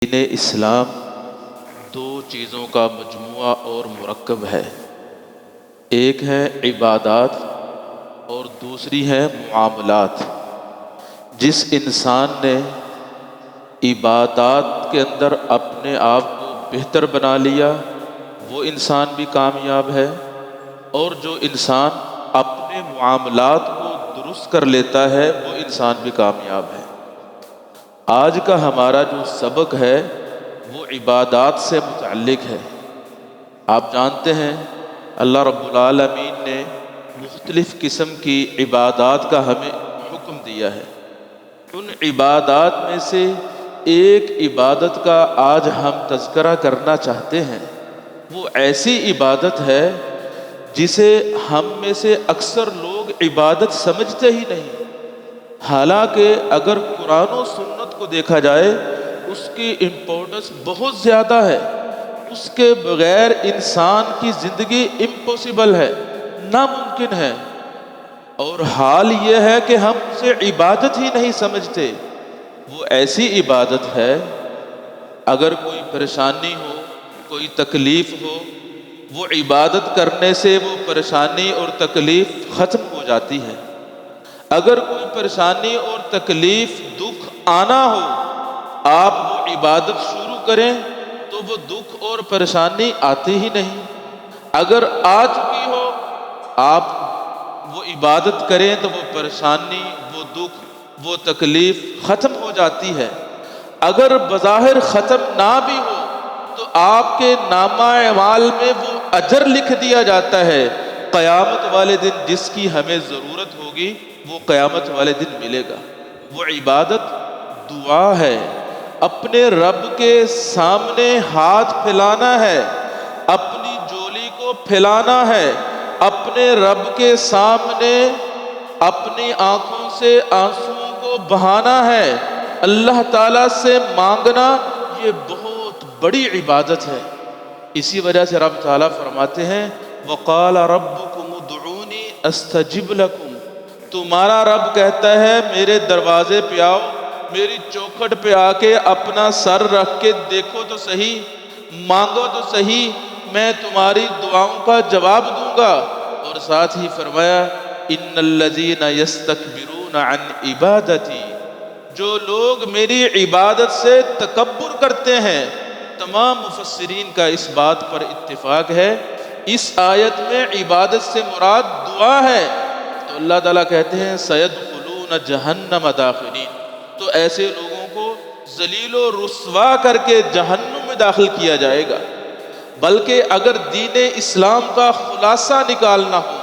دین اسلام دو چیزوں کا مجموعہ اور مرکب ہے، ایک ہے عبادات اور دوسری ہے معاملات۔ جس انسان نے عبادات کے اندر اپنے آپ کو بہتر بنا لیا وہ انسان بھی کامیاب ہے، اور جو انسان اپنے معاملات کو درست کر لیتا ہے وہ انسان بھی کامیاب ہے۔ آج کا ہمارا جو سبق ہے وہ عبادات سے متعلق ہے۔ آپ جانتے ہیں اللہ رب العالمین نے مختلف قسم کی عبادات کا ہمیں حکم دیا ہے۔ ان عبادات میں سے ایک عبادت کا آج ہم تذکرہ کرنا چاہتے ہیں۔ وہ ایسی عبادت ہے جسے ہم میں سے اکثر لوگ عبادت سمجھتے ہی نہیں، حالانکہ اگر قرآن و سنت کو دیکھا جائے اس کی امپورٹنس بہت زیادہ ہے۔ اس کے بغیر انسان کی زندگی امپوسیبل ہے، ناممکن ہے، اور حال یہ ہے کہ ہم اسے عبادت ہی نہیں سمجھتے۔ وہ ایسی عبادت ہے اگر کوئی پریشانی ہو، کوئی تکلیف ہو، وہ عبادت کرنے سے وہ پریشانی اور تکلیف ختم ہو جاتی ہے۔ اگر کوئی پریشانی اور تکلیف دکھ آنا ہو، آپ وہ عبادت شروع کریں تو وہ دکھ اور پریشانی آتی ہی نہیں۔ اگر آ چکی ہو آپ وہ عبادت کریں تو وہ پریشانی، وہ دکھ، وہ تکلیف ختم ہو جاتی ہے۔ اگر بظاہر ختم نہ بھی ہو تو آپ کے نامہ اعمال میں وہ اجر لکھ دیا جاتا ہے۔ قیامت والے دن جس کی ہمیں ضرورت ہوگی وہ قیامت والے دن ملے گا۔ وہ عبادت دعا ہے، اپنے رب کے سامنے ہاتھ پھیلانا ہے، اپنی جولی کو پھیلانا ہے، اپنے رب کے سامنے اپنی آنکھوں سے آنسوؤں کو بہانا ہے، اللہ تعالیٰ سے مانگنا، یہ بہت بڑی عبادت ہے۔ اسی وجہ سے رب تعالیٰ فرماتے ہیں وَقَالَ رَبُّكُمُ ادْعُونِي أَسْتَجِبْ لَكُمْ۔ تمہارا رب کہتا ہے میرے دروازے پہ آؤ، میری چوکھٹ پہ آ کے اپنا سر رکھ کے دیکھو تو صحیح، مانگو تو صحیح، میں تمہاری دعاؤں کا جواب دوں گا۔ اور ساتھ ہی فرمایا إِنَّ الَّذِينَ يَسْتَكْبِرُونَ عَنْ عِبَادَتِي، جو لوگ میری عبادت سے تکبر کرتے ہیں۔ تمام مفسرین کا اس بات پر اتفاق ہے اس آیت میں عبادت سے مراد دعا ہے، تو اللہ تعالیٰ کہتے ہیں سَيَدْخُلُونَ جَهَنَّمَ دَاخِرِينَ، تو ایسے لوگوں کو ذلیل و رسوا کر کے جہنم میں داخل کیا جائے گا۔ بلکہ اگر دین اسلام کا خلاصہ نکالنا ہو،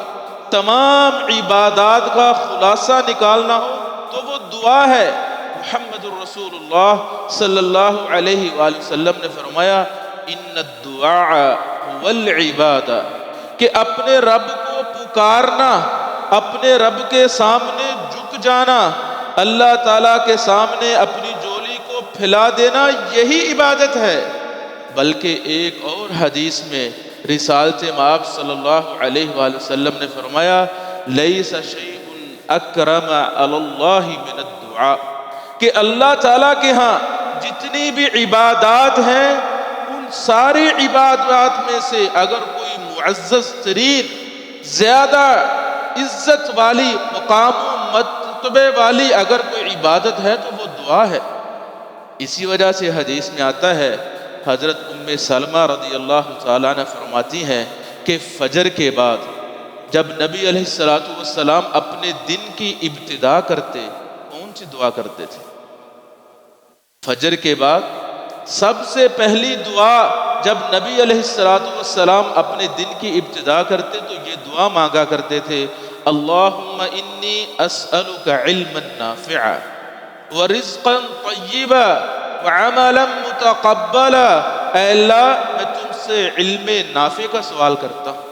تمام عبادات کا خلاصہ نکالنا ہو تو وہ دعا ہے۔ محمد الرسول اللہ صلی اللہ علیہ وآلہ وسلم نے فرمایا ان الدعاء والعبادہ، کہ اپنے رب کو پکارنا، اپنے رب کے سامنے جھک جانا، اللہ تعالیٰ کے سامنے اپنی جولی کو پھیلا دینا، یہی عبادت ہے۔ بلکہ ایک اور حدیث میں رسالت مآب صلی اللہ علیہ وآلہ وسلم نے فرمایا لیس شیء اکرم علی اللہ من الدعاء، کہ اللہ تعالیٰ کے ہاں جتنی بھی عبادات ہیں ان ساری عبادات میں سے اگر کوئی معزز ترین، زیادہ عزت والی، مقام و مرتبے والی اگر کوئی عبادت ہے تو وہ دعا ہے۔ اسی وجہ سے حدیث میں آتا ہے حضرت ام سلمہ رضی اللہ تعالیٰ عنہ فرماتی ہیں کہ فجر کے بعد جب نبی علیہ السلام اپنے دن کی ابتدا کرتے کون سی دعا کرتے تھے؟ فجر کے بعد سب سے پہلی دعا جب نبی علیہ السلام اپنے دن کی ابتدا کرتے تو یہ دعا مانگا کرتے تھے اللہم انی اسألک علما نافعا ورزقا طیبا وعملا متقبلا، اے اللہ میں تم سے علم نافع کا سوال کرتا ہوں،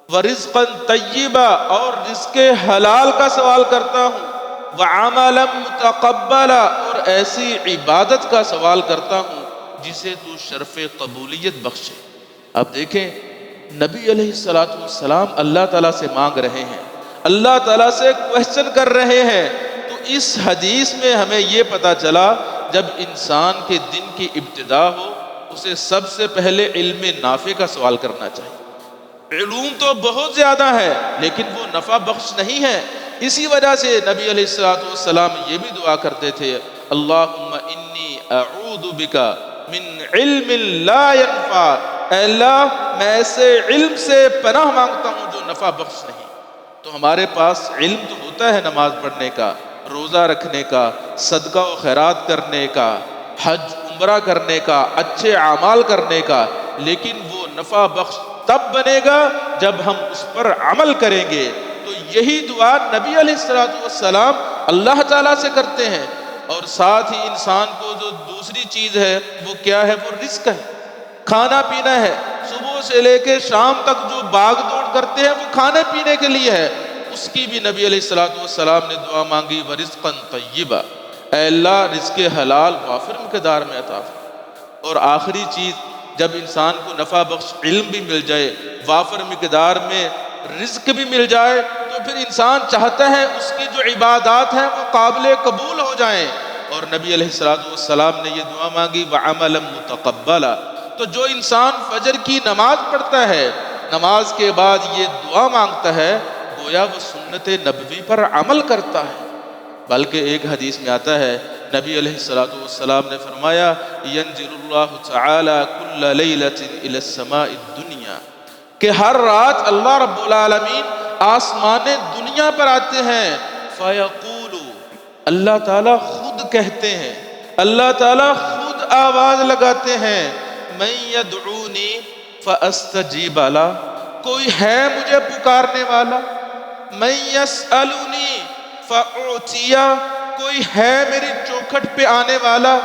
ورزقا طیبا اور رزق حلال کا سوال کرتا ہوں، وعملا متقبلا اور ایسی عبادت کا سوال کرتا ہوں جسے تو شرف قبولیت بخشے۔ اب دیکھیں نبی علیہ السلام اللہ تعالیٰ سے مانگ رہے ہیں، اللہ تعالیٰ سے کوسچن کر رہے ہیں، تو اس حدیث میں ہمیں یہ پتہ چلا جب انسان کے دن کی ابتدا ہو اسے سب سے پہلے علم نافع کا سوال کرنا چاہیے۔ علوم تو بہت زیادہ ہے لیکن وہ نفع بخش نہیں ہے۔ اسی وجہ سے نبی علیہ الصلوۃ والسلام یہ بھی دعا کرتے تھے، اللہم انی اعوذ بک من علم لا ينفع، اے اللہ میں ایسے علم سے پناہ مانگتا ہوں جو نفع بخش نہیں۔ تو ہمارے پاس علم تو ہوتا ہے نماز پڑھنے کا، روزہ رکھنے کا، صدقہ و خیرات کرنے کا، حج عمرہ کرنے کا، اچھے اعمال کرنے کا، لیکن وہ نفع بخش تب بنے گا جب ہم اس پر عمل کریں گے۔ تو یہی دعا نبی علیہ السلام اللہ تعالیٰ سے کرتے ہیں۔ اور ساتھ ہی انسان کو جو دوسری چیز ہے وہ کیا ہے؟ وہ رزق ہے، کھانا پینا ہے۔ صبح سے لے کے شام تک جو باغ دوڑ کرتے ہیں وہ کھانے پینے کے لیے ہے، اس کی بھی نبی علیہ السلام نے دعا مانگی، وَرِزْقًا طَيِّبًا، اے اللہ رزق حلال وافر مقدار میں عطا فرما۔ اور آخری چیز، جب انسان کو نفع بخش علم بھی مل جائے، وافر مقدار میں رزق بھی مل جائے، تو پھر انسان چاہتا ہے اس کی جو عبادات ہیں وہ قابل قبول ہو جائیں۔ اور نبی علیہ السلام نے یہ دعا مانگی، وَعَمَلًا مُتَقَبَّلًا۔ تو جو انسان فجر کی نماز پڑھتا ہے، نماز کے بعد یہ دعا مانگتا ہے، گویا وہ سنت نبوی پر عمل کرتا ہے۔ بلکہ ایک حدیث میں آتا ہے، نبی علیہ السلام نے فرمایا، ينزل اللہ تعالی کل لیلۃ الی السماء الدنیا، کہ ہر رات اللہ رب العالمین آسمان دنیا پر آتے ہیں، فیقول، اللہ تعالیٰ خود کہتے ہیں، اللہ تعالیٰ خود آواز لگاتے ہیں، من یدعونی فاستجیب لہ، کوئی ہے مجھے پکارنے والا، من یسألونی فاعطیہ، کوئی ہے میری چوکھٹ پہ آنے والا،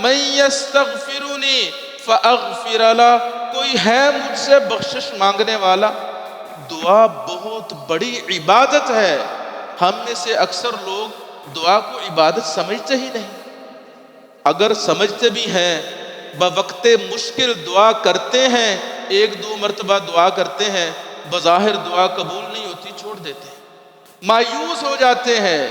من یستغفرنی فاغفر لہ، کوئی ہے مجھ سے بخشش مانگنے والا۔ دعا بہت بڑی عبادت ہے۔ ہم میں سے اکثر لوگ دعا کو عبادت سمجھتے ہی نہیں، اگر سمجھتے بھی ہیں بوقت مشکل دعا کرتے ہیں، ایک دو مرتبہ دعا کرتے ہیں، بظاہر دعا قبول نہیں ہوتی، چھوڑ دیتے ہیں، مایوس ہو جاتے ہیں۔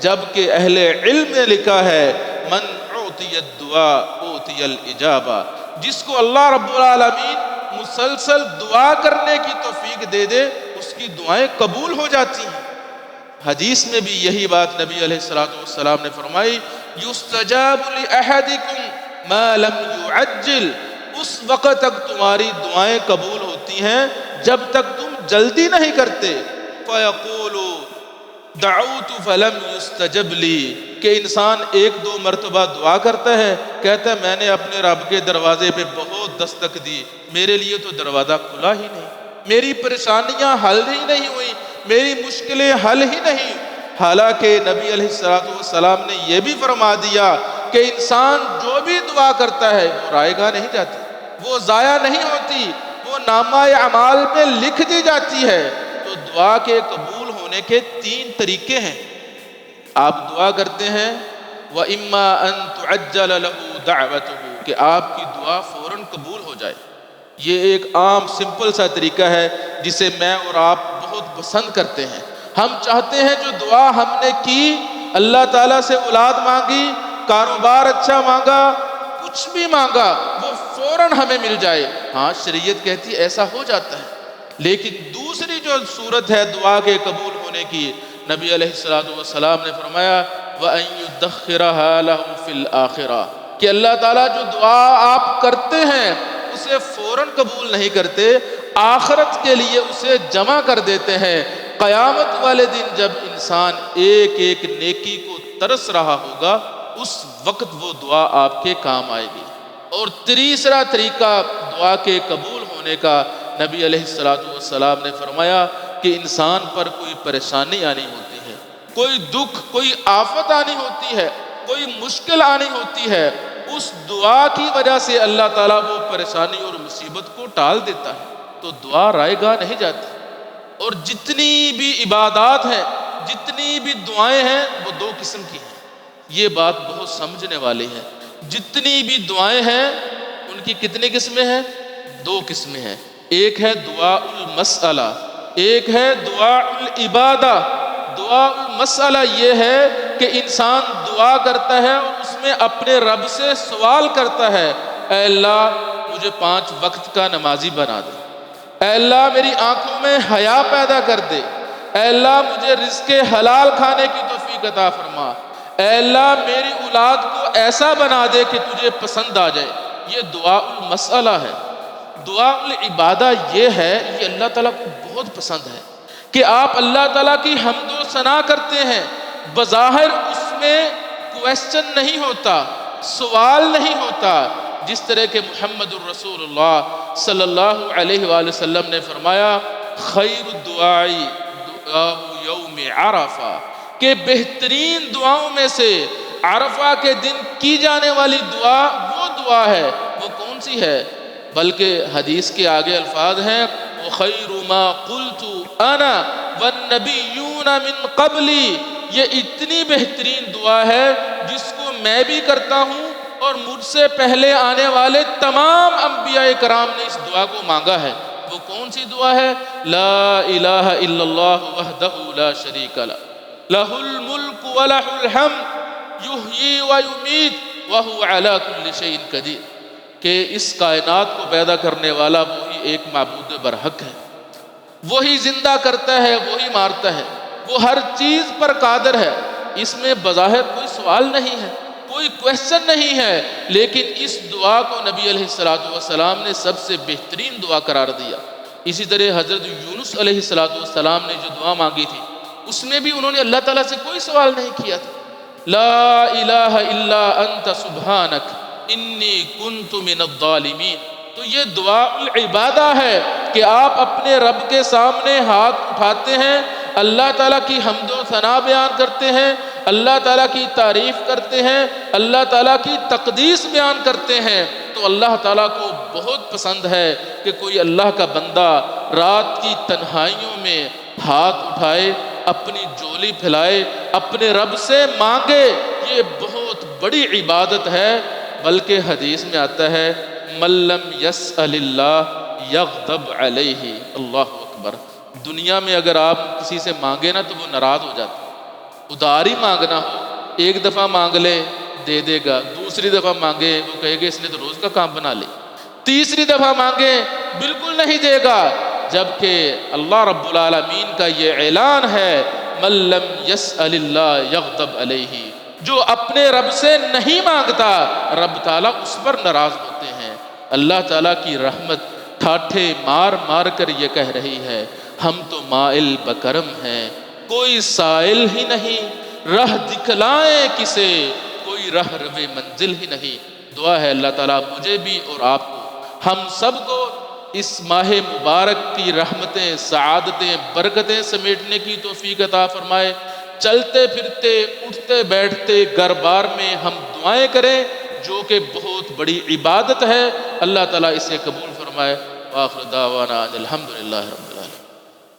جبکہ اہل علم نے لکھا ہے، من اعطی الدعاء اعطی الاجابہ، جس کو اللہ رب العالمین مسلسل دعا کرنے کی توفیق دے دے اس کی دعائیں قبول ہو جاتی ہیں۔ حدیث میں بھی یہی بات نبی علیہ السلام نے فرمائی، یستجاب لأحدکم ما لم یعجل، اس وقت تک تمہاری دعائیں قبول ہوتی ہیں جب تک تم جلدی نہیں کرتے۔ فیقول دعوت فلم یستجب لی، کہ انسان ایک دو مرتبہ دعا کرتا ہے، کہتا ہے میں نے اپنے رب کے دروازے پہ بہت دستک دی، میرے لیے تو دروازہ کھلا ہی نہیں، میری پریشانیاں حل ہی نہیں ہوئی، میری مشکلیں حل ہی نہیں۔ حالانکہ نبی علیہ السلام نے یہ بھی فرما دیا کہ انسان جو بھی دعا کرتا ہے وہ رائے گاہ نہیں جاتی، وہ ضائع نہیں ہوتی، وہ نامہ اعمال میں لکھ دی جاتی ہے۔ تو دعا کے قبول ہونے کے تین طریقے ہیں۔ آپ دعا کرتے ہیں، وَإِمَّا أَن تُعَجَّلَ لَهُ دَعْوَتُهُ، کہ آپ کی دعا فوراً قبول ہو جائے۔ یہ ایک عام سمپل سا طریقہ ہے جسے میں اور آپ بہت پسند کرتے ہیں۔ ہم چاہتے ہیں جو دعا ہم نے کی، اللہ تعالیٰ سے اولاد مانگی، کاروبار اچھا مانگا، کچھ بھی مانگا، وہ فوراً ہمیں مل جائے۔ ہاں شریعت کہتی ہے ایسا ہو جاتا ہے، لیکن دوسری جو صورت ہے دعا کے قبول ہونے کی، نبی علیہ السلام نے فرمایا، وَأَن يُدَّخِّرَهَا لَهُمْ فِي الْآخِرَةِ، کہ اللہ تعالیٰ جو دعا آپ کرتے ہیں اسے فوراً قبول نہیں کرتے، آخرت کے لیے اسے جمع کر دیتے ہیں۔ قیامت والے دن جب انسان ایک ایک نیکی کو ترس رہا ہوگا، اس وقت وہ دعا آپ کے کام آئے گی۔ اور تیسرا طریقہ دعا کے قبول ہونے کا، نبی علیہ السلام نے فرمایا کہ انسان پر کوئی پریشانی آنی ہوتی ہے، کوئی دکھ، کوئی آفت آنی ہوتی ہے، کوئی مشکل آنی ہوتی ہے، اس دعا کی وجہ سے اللہ تعالیٰ وہ پریشانی اور مصیبت کو ٹال دیتا ہے۔ تو دعا رائے گاہ نہیں جاتی۔ اور جتنی بھی عبادات ہیں، جتنی بھی دعائیں ہیں، وہ دو قسم کی ہیں۔ یہ بات بہت سمجھنے والی ہے۔ جتنی بھی دعائیں ہیں ان کی کتنی قسمیں ہیں؟ دو قسمیں ہیں۔ ایک ہے دعا المسئلہ، ایک ہے دعا العبادہ۔ دعا المسئلہ یہ ہے کہ انسان دعا کرتا ہے اور اس میں اپنے رب سے سوال کرتا ہے، اے اللہ مجھے 5 وقت کا نمازی بنا دے، اے اللہ میری آنکھوں میں حیا پیدا کر دے، اے اللہ مجھے رزق حلال کھانے کی توفیق عطا فرما، اے اللہ میری اولاد کو ایسا بنا دے کہ تجھے پسند آ جائے۔ یہ دعا المسئلہ ہے، دعا العبادہ یہ ہے، یہ اللہ تعالیٰ کو بہت پسند ہے کہ آپ اللہ تعالیٰ کی حمد و ثنا کرتے ہیں، بظاہر اس میں کویسچن نہیں ہوتا، سوال نہیں ہوتا، جس طرح کہ محمد الرسول اللہ صلی اللہ علیہ وآلہ وسلم نے فرمایا خیر الدعائی دعاء یوم عرفہ، کہ بہترین دعاؤں میں سے عرفہ کے دن کی جانے والی دعا وہ دعا ہے، وہ کون سی ہے؟ بلکہ حدیث کے آگے الفاظ ہیں وَخَيْرُ مَا قُلْتُ أَنَا وَالنَّبِيُّونَ مِن قَبْلِي، یہ اتنی بہترین دعا ہے جس کو میں بھی کرتا ہوں اور مجھ سے پہلے آنے والے تمام انبیاء کرام نے اس دعا کو مانگا ہے۔ وہ کون سی دعا ہے؟ لا الہ الا اللہ وحدہ لا شریک لہ لہ الملک ولہ الحمد یحیی ویمیت وہو علی کل شیء قدیر، کہ اس کائنات کو پیدا کرنے والا وہی ایک معبود برحق ہے، وہی زندہ کرتا ہے، وہی مارتا ہے، وہ ہر چیز پر قادر ہے۔ اس میں بظاہر کوئی سوال نہیں ہے، کوئی کویسچن نہیں ہے، لیکن اس دعا کو نبی علیہ السلام نے سب سے بہترین دعا قرار دیا۔ اسی طرح حضرت یونس علیہ السلام نے جو دعا مانگی تھی اس میں بھی انہوں نے اللہ تعالیٰ سے کوئی سوال نہیں کیا تھا، لا الہ الا انت سبحانک انی کنت من الظالمین۔ تو یہ دعا العبادہ ہے کہ آپ اپنے رب کے سامنے ہاتھ اٹھاتے ہیں، اللہ تعالیٰ کی حمد و ثنا بیان کرتے ہیں، اللہ تعالیٰ کی تعریف کرتے ہیں، اللہ تعالیٰ کی تقدیس بیان کرتے ہیں، تو اللہ تعالیٰ کو بہت پسند ہے کہ کوئی اللہ کا بندہ رات کی تنہائیوں میں ہاتھ اٹھائے، اپنی جولی پھیلائے، اپنے رب سے مانگے۔ یہ بہت بڑی عبادت ہے، بلکہ حدیث میں آتا ہے من لم یسأل اللہ یغضب علیہ، اللہ اکبر۔ دنیا میں اگر آپ کسی سے مانگے نا تو وہ ناراض ہو جاتا ہے۔ اداری مانگنا ہو، ایک دفعہ مانگ لے دے دے گا، دوسری دفعہ مانگے وہ کہے گا اس نے تو روز کا کام بنا لی، تیسری دفعہ مانگے بالکل نہیں دے گا، جبکہ اللہ رب العالمین کا یہ اعلان ہے من لم یسأل اللہ یغضب علیہ، جو اپنے رب سے نہیں مانگتا رب تعالیٰ اس پر ناراض ہوتے ہیں۔ اللہ تعالیٰ کی رحمت ٹھاٹھے مار مار کر یہ کہہ رہی ہے ہم تو مائل بکرم ہیں، کوئی سائل ہی نہیں، راہ دکھلائیں کسے، کوئی راہ روے منزل ہی نہیں۔ دعا ہے اللہ تعالیٰ مجھے بھی اور آپ کو، ہم سب کو اس ماہ مبارک کی رحمتیں، سعادتیں، برکتیں سمیٹنے کی توفیق عطا فرمائے۔ چلتے پھرتے اٹھتے بیٹھتے گھر بار میں ہم دعائیں کریں، جو کہ بہت بڑی عبادت ہے۔ اللہ تعالیٰ اسے قبول فرمائے۔ وآخر دعوانا الحمدللہ رب